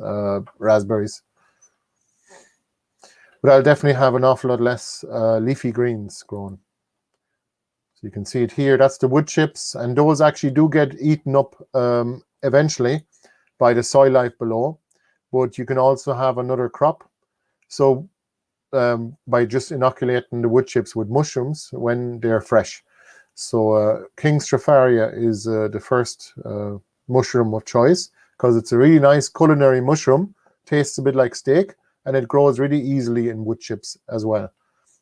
A: raspberries. But I'll definitely have an awful lot less leafy greens grown. So you can see it here. That's the wood chips. And those actually do get eaten up eventually by the soil life below. But you can also have another crop. So by just inoculating the wood chips with mushrooms when they're fresh. So King Stropharia is the first mushroom of choice because it's a really nice culinary mushroom, tastes a bit like steak, and it grows really easily in wood chips as well.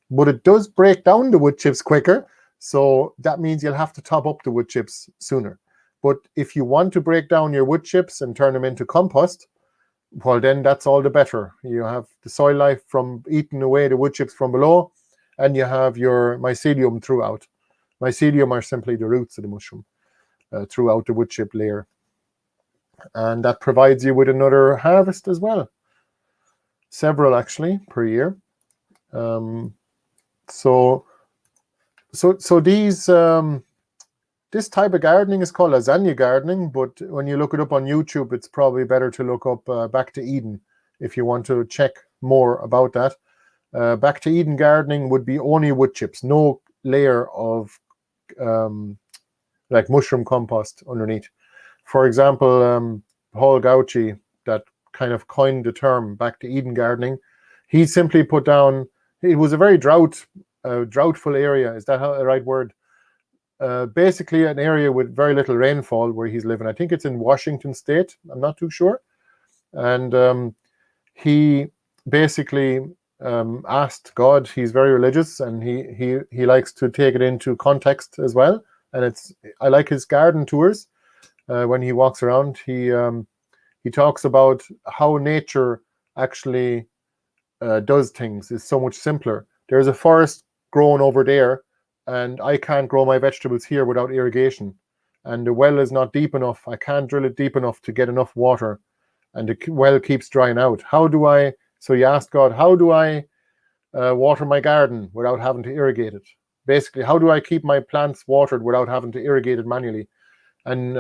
A: But it does break down the wood chips quicker, so that means you'll have to top up the wood chips sooner. But if you want to break down your wood chips and turn them into compost, well, then that's all the better. You have the soil life from eating away the wood chips from below, and you have your mycelium throughout. Mycelium are simply the roots of the mushroom throughout the wood chip layer. And that provides you with another harvest as well. Several actually per year. So these this type of gardening is called lasagna gardening, but when you look it up on YouTube, it's probably better to look up Back to Eden if you want to check more about that. Back to Eden gardening would be only wood chips, no layer of like mushroom compost underneath For example, Paul Gauci, that kind of coined the term back to Eden gardening, he simply put down, it was a very droughtful area. Is that the right word? Basically an area with very little rainfall where he's living. I think it's in Washington State. I'm not too sure. And he basically asked God. He's very religious, and he likes to take it into context as well. And I like his garden tours. When he walks around, he talks about how nature actually does things. Is so much simpler. There's a forest growing over there, and I can't grow my vegetables here without irrigation. And the well is not deep enough. I can't drill it deep enough to get enough water, and the well keeps drying out. So you ask God, how do I water my garden without having to irrigate it? Basically, how do I keep my plants watered without having to irrigate it manually? And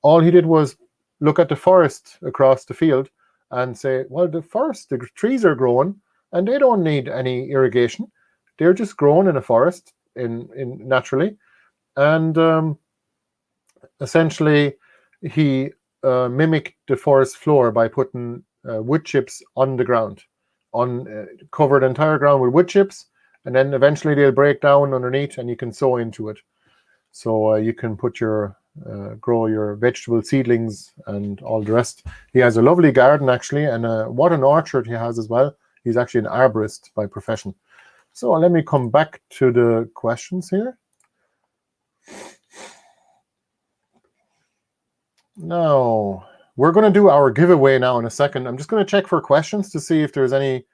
A: all he did was look at the forest across the field and say, well, the trees are growing, and they don't need any irrigation. They're just growing in a forest in naturally. And essentially, he mimicked the forest floor by putting wood chips on the ground, covered entire ground with wood chips, and then eventually they'll break down underneath, and you can sow into it. So you can grow your vegetable seedlings and all the rest. He has a lovely garden actually, and what an orchard he has as well. He's actually an arborist by profession. So let me come back to the questions here. Now, we're going to do our giveaway now in a second. I'm just going to check for questions to see if there's any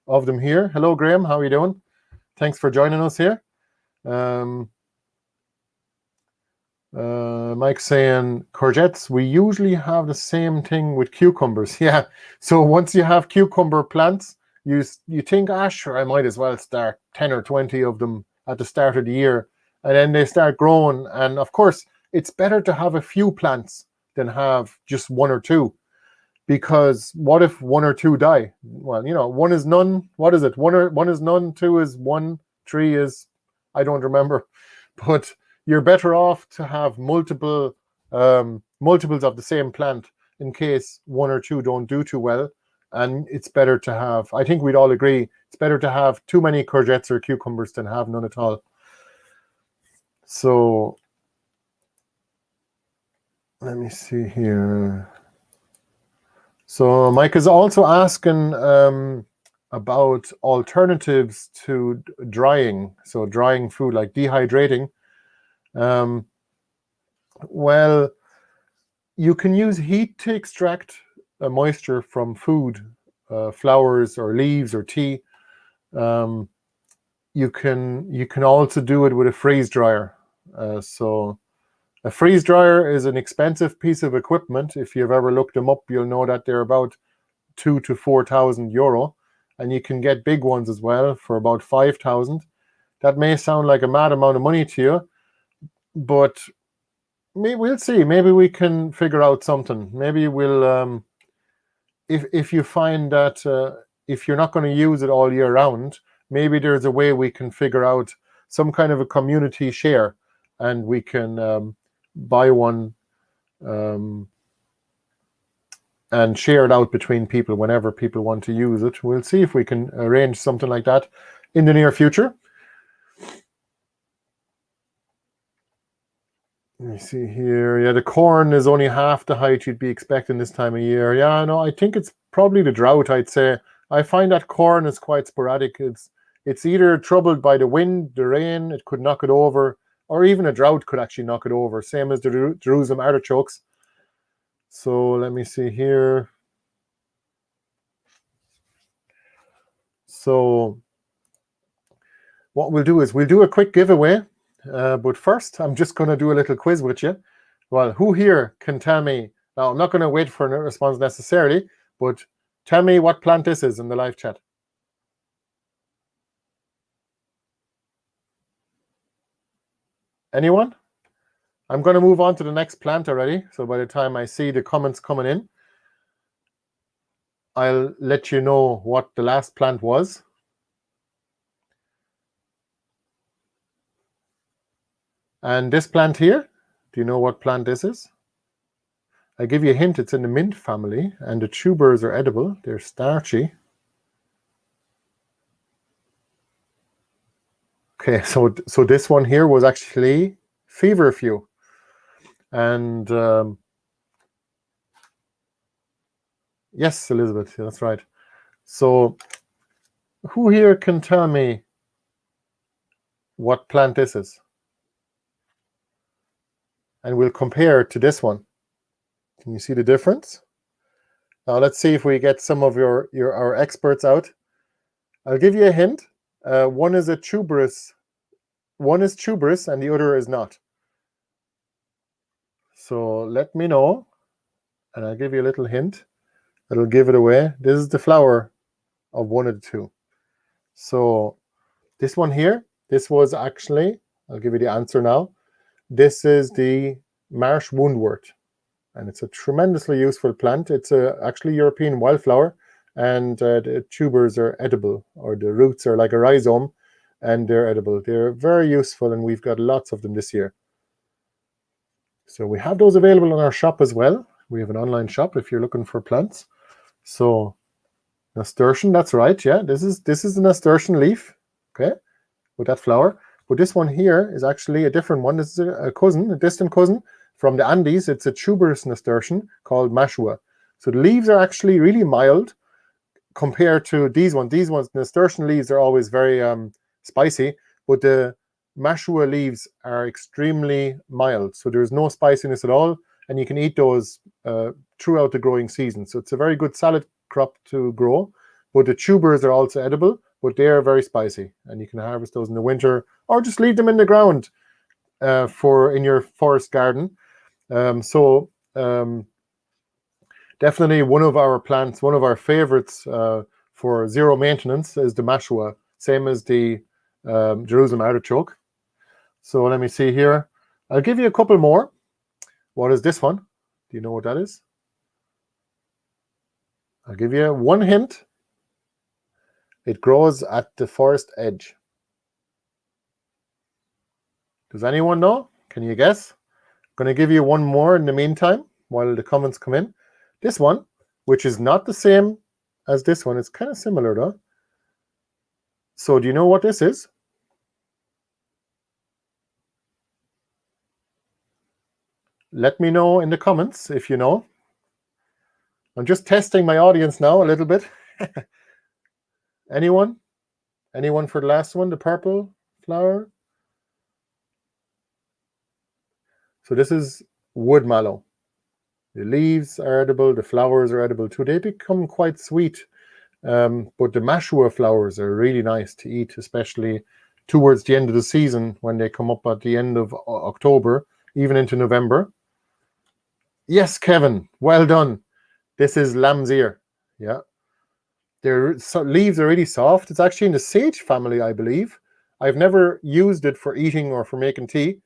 A: of them here. Hello, Graham. How are you doing? Thanks for joining us here. Mike's saying, courgettes, we usually have the same thing with cucumbers. Yeah. So once you have cucumber plants, you think, sure, I might as well start 10 or 20 of them at the start of the year. And then they start growing. And of course, it's better to have a few plants than have just one or two. Because what if one or two die? Well, one is none. What is it? One is none, two is one, three is, I don't remember. But you're better off to have multiples of the same plant in case one or two don't do too well. And it's better to have, I think we'd all agree, it's better to have too many courgettes or cucumbers than have none at all. So let me see here. So Mike is also asking about alternatives to drying. So drying food, like dehydrating. Well, you can use heat to extract moisture from food, flowers or leaves or tea. You can also do it with a freeze dryer. So a freeze dryer is an expensive piece of equipment. If you've ever looked them up, you'll know that they're about 2,000 to 4,000 euro, and you can get big ones as well for about 5,000. That may sound like a mad amount of money to you, but we'll see. Maybe we can figure out something. Maybe we'll, if you find that if you're not going to use it all year round, maybe there's a way we can figure out some kind of a community share, and we can buy one and share it out between people whenever people want to use it. We'll see if we can arrange something like that in the near future. Let me see here. Yeah, the corn is only half the height you'd be expecting this time of year. Yeah, no, I think it's probably the drought, I'd say. I find that corn is quite sporadic. It's either troubled by the wind, the rain, it could knock it over, or even a drought could actually knock it over, same as the Jerusalem artichokes. So let me see here. So what we'll do is we'll do a quick giveaway. But first, I'm just going to do a little quiz with you. Well, who here can tell me? Now, I'm not going to wait for a response necessarily, but tell me what plant this is in the live chat. Anyone? I'm going to move on to the next plant already. So by the time I see the comments coming in, I'll let you know what the last plant was. And this plant here, do you know what plant this is? I give you a hint, it's in the mint family, and the tubers are edible. They're starchy. Okay, so this one here was actually feverfew. And yes, Elizabeth, that's right. So who here can tell me what plant this is? And we'll compare it to this one. Can you see the difference? Now let's see if we get some of our experts out. I'll give you a hint. One is a tuberous. One is tuberous and the other is not. So let me know, and I'll give you a little hint. That'll give it away. This is the flower of one of the two. So this one here, this was actually, I'll give you the answer now. This is the marsh woundwort, and it's a tremendously useful plant. It's actually European wildflower, and the tubers are edible, or the roots are like a rhizome, and they're edible. They're very useful, and we've got lots of them this year. So we have those available in our shop as well. We have an online shop if you're looking for plants. So nasturtium, that's right. Yeah, this is a nasturtium leaf, okay, with that flower. But this one here is actually a different one. This is a distant cousin from the Andes. It's a tuberous nasturtium called mashua. So the leaves are actually really mild compared to these ones. These ones, nasturtium leaves are always very spicy, but the mashua leaves are extremely mild. So there's no spiciness at all, and you can eat those throughout the growing season. So it's a very good salad crop to grow. But the tubers are also edible, but they are very spicy, and you can harvest those in the winter or just leave them in the ground in your forest garden. Definitely one of our plants, one of our favorites for zero maintenance is the mashua, same as the Jerusalem artichoke. So let me see here. I'll give you a couple more. What is this one? Do you know what that is? I'll give you one hint. It grows at the forest edge. Does anyone know? Can you guess? I'm going to give you one more in the meantime while the comments come in. This one, which is not the same as this one, it's kind of similar though. So do you know what this is? Let me know in the comments if you know. I'm just testing my audience now a little bit. Anyone? Anyone for the last one, the purple flower? So this is wood mallow. The leaves are edible, the flowers are edible too. They become quite sweet, but the mashua flowers are really nice to eat, especially towards the end of the season when they come up at the end of October, even into November. Yes, Kevin, well done. This is lamb's ear. Yeah. Their leaves are really soft. It's actually in the sage family, I believe. I've never used it for eating or for making tea.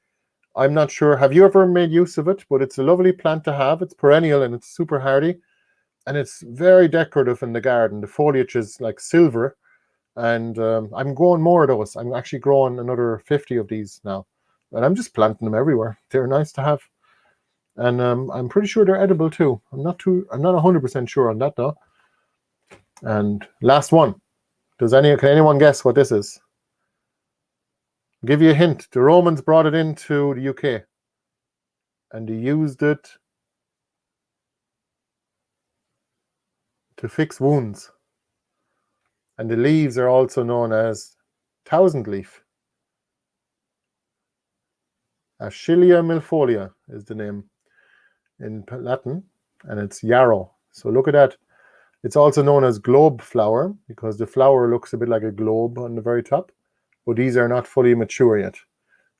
A: I'm not sure. Have you ever made use of it? But it's a lovely plant to have. It's perennial and it's super hardy. And it's very decorative in the garden. The foliage is like silver. And I'm growing more of those. I'm actually growing another 50 of these now. And I'm just planting them everywhere. They're nice to have. And I'm pretty sure they're edible too. I'm not 100% sure on that though. And last one. Can anyone guess what this is? I'll give you a hint. The Romans brought it into the UK and they used it to fix wounds. And the leaves are also known as thousand leaf. Achillea milfolia is the name in Latin, and it's yarrow. So look at that. It's also known as globe flower because the flower looks a bit like a globe on the very top, but these are not fully mature yet.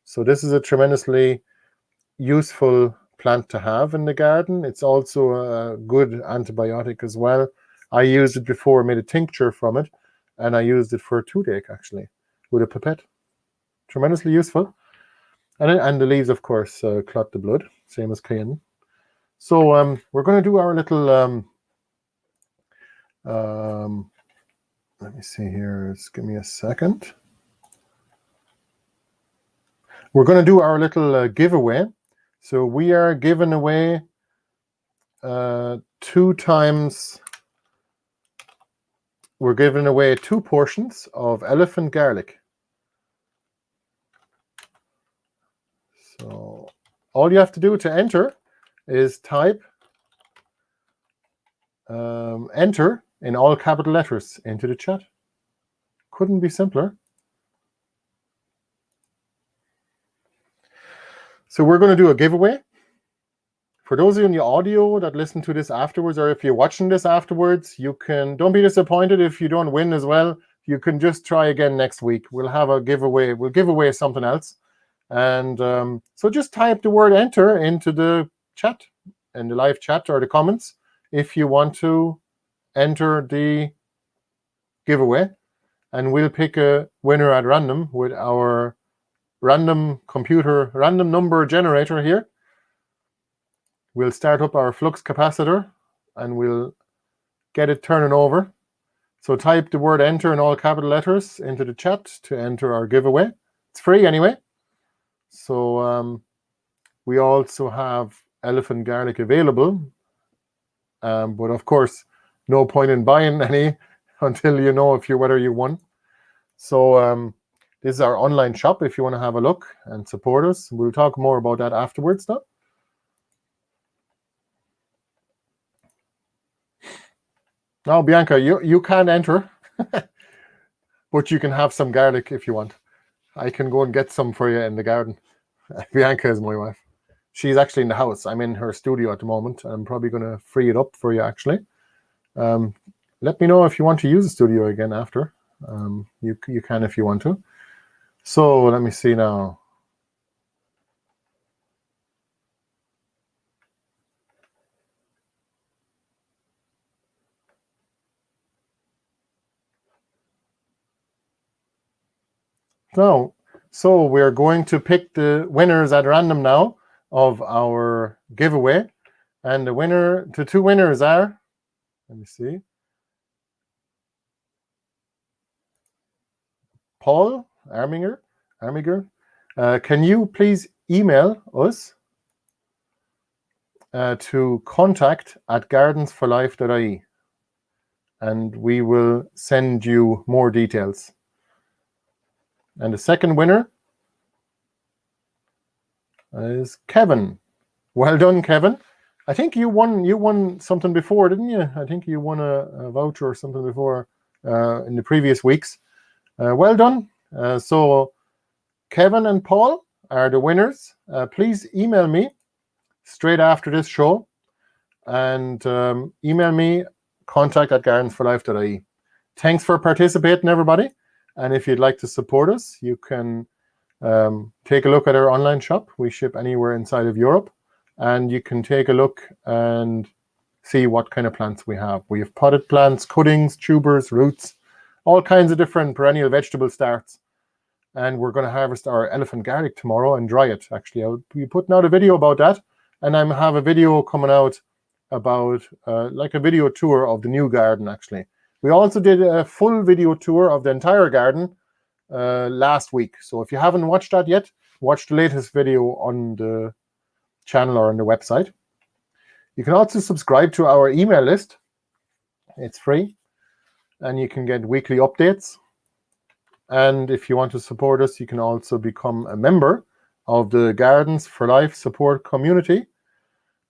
A: So this is a tremendously useful plant to have in the garden. It's also a good antibiotic as well. I used it before, made a tincture from it, and I used it for a toothache actually with a pipette. Tremendously useful. And the leaves, of course, clot the blood, same as cayenne. So we're going to do our little, let me see here, just give me a second. We're going to do our little giveaway. So we are giving away 2 times, we're giving away 2 portions of elephant garlic. So all you have to do to enter is type enter in all capital letters into the chat. Couldn't be simpler. So we're going to do a giveaway. For those of you in the audio that listen to this afterwards, or if you're watching this afterwards, you can, don't be disappointed if you don't win as well. You can just try again next week. We'll have a giveaway. We'll give away something else. And so just type the word enter into the chat, in the live chat or the comments, if you want to enter the giveaway. And we'll pick a winner at random with our random number generator here. We'll start up our flux capacitor and we'll get it turning over. So type the word enter in all capital letters into the chat to enter our giveaway. It's free anyway. So we also have elephant garlic available. But of course, no point in buying any until you know whether you won. So this is our online shop if you want to have a look and support us. We'll talk more about that afterwards though. Now, Bianca, you can't enter, but you can have some garlic if you want. I can go and get some for you in the garden. Bianca is my wife. She's actually in the house. I'm in her studio at the moment. I'm probably going to free it up for you, actually. Let me know if you want to use the studio again after. You can if you want to. So let me see now. So we're going to pick the winners at random now of our giveaway. And the 2 winners are, let me see, Paul Armiger. Can you please email us to contact@gardensforlife.ie and we will send you more details. And the second winner is Kevin. Well done, Kevin. I think you won something before, didn't you? I think you won a voucher or something before in the previous weeks. Well done. So Kevin and Paul are the winners. Please email me straight after this show and email me contact@gardensforlife.ie. Thanks for participating, everybody. And if you'd like to support us, you can take a look at our online shop. We ship anywhere inside of Europe. And you can take a look and see what kind of plants we have. We have potted plants, cuttings, tubers, roots, all kinds of different perennial vegetable starts. And we're going to harvest our elephant garlic tomorrow and dry it. Actually, I'll be putting out a video about that. And I have a video coming out about like a video tour of the new garden, actually. We also did a full video tour of the entire garden last week. So if you haven't watched that yet, watch the latest video on the channel or on the website. You can also subscribe to our email list. It's free. And you can get weekly updates. And if you want to support us, you can also become a member of the Gardens for Life support community.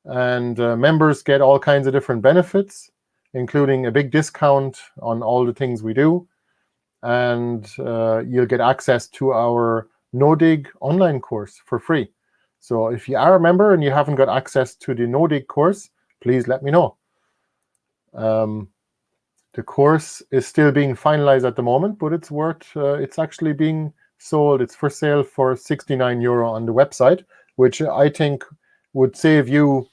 A: And members get all kinds of different benefits, including a big discount on all the things we do. And you'll get access to our no-dig online course for free. So if you are a member and you haven't got access to the no-dig course, please let me know. The course is still being finalized at the moment, but it's actually being sold. It's for sale for €69 on the website, which I think would save you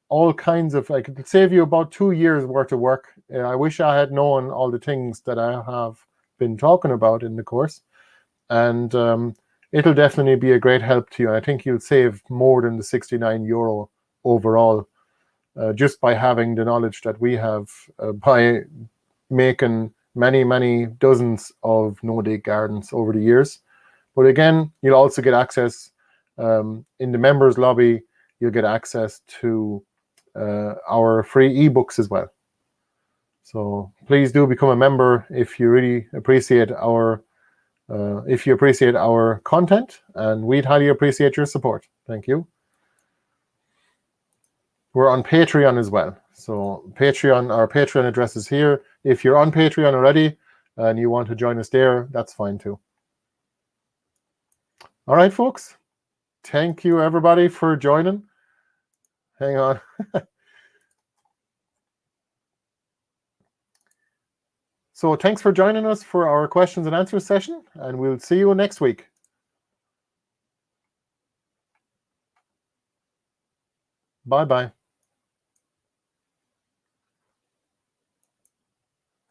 A: all kinds of, like, it could save you about 2 years worth of work. I wish I had known all the things that I have been talking about in the course. And it'll definitely be a great help to you. I think you'll save more than the €69 overall, just by having the knowledge that we have by making many dozens of no-dig gardens over the years. But again, you'll also get access in the members lobby. You'll get access to our free ebooks as well. So please do become a member if you really appreciate our content, and we'd highly appreciate your support. Thank you. We're on Patreon as well. So our Patreon address is here. If you're on Patreon already and you want to join us there, that's fine too. All right, folks. Thank you, everybody, for joining. Hang on. So thanks for joining us for our questions and answers session, and we'll see you next week. Bye-bye.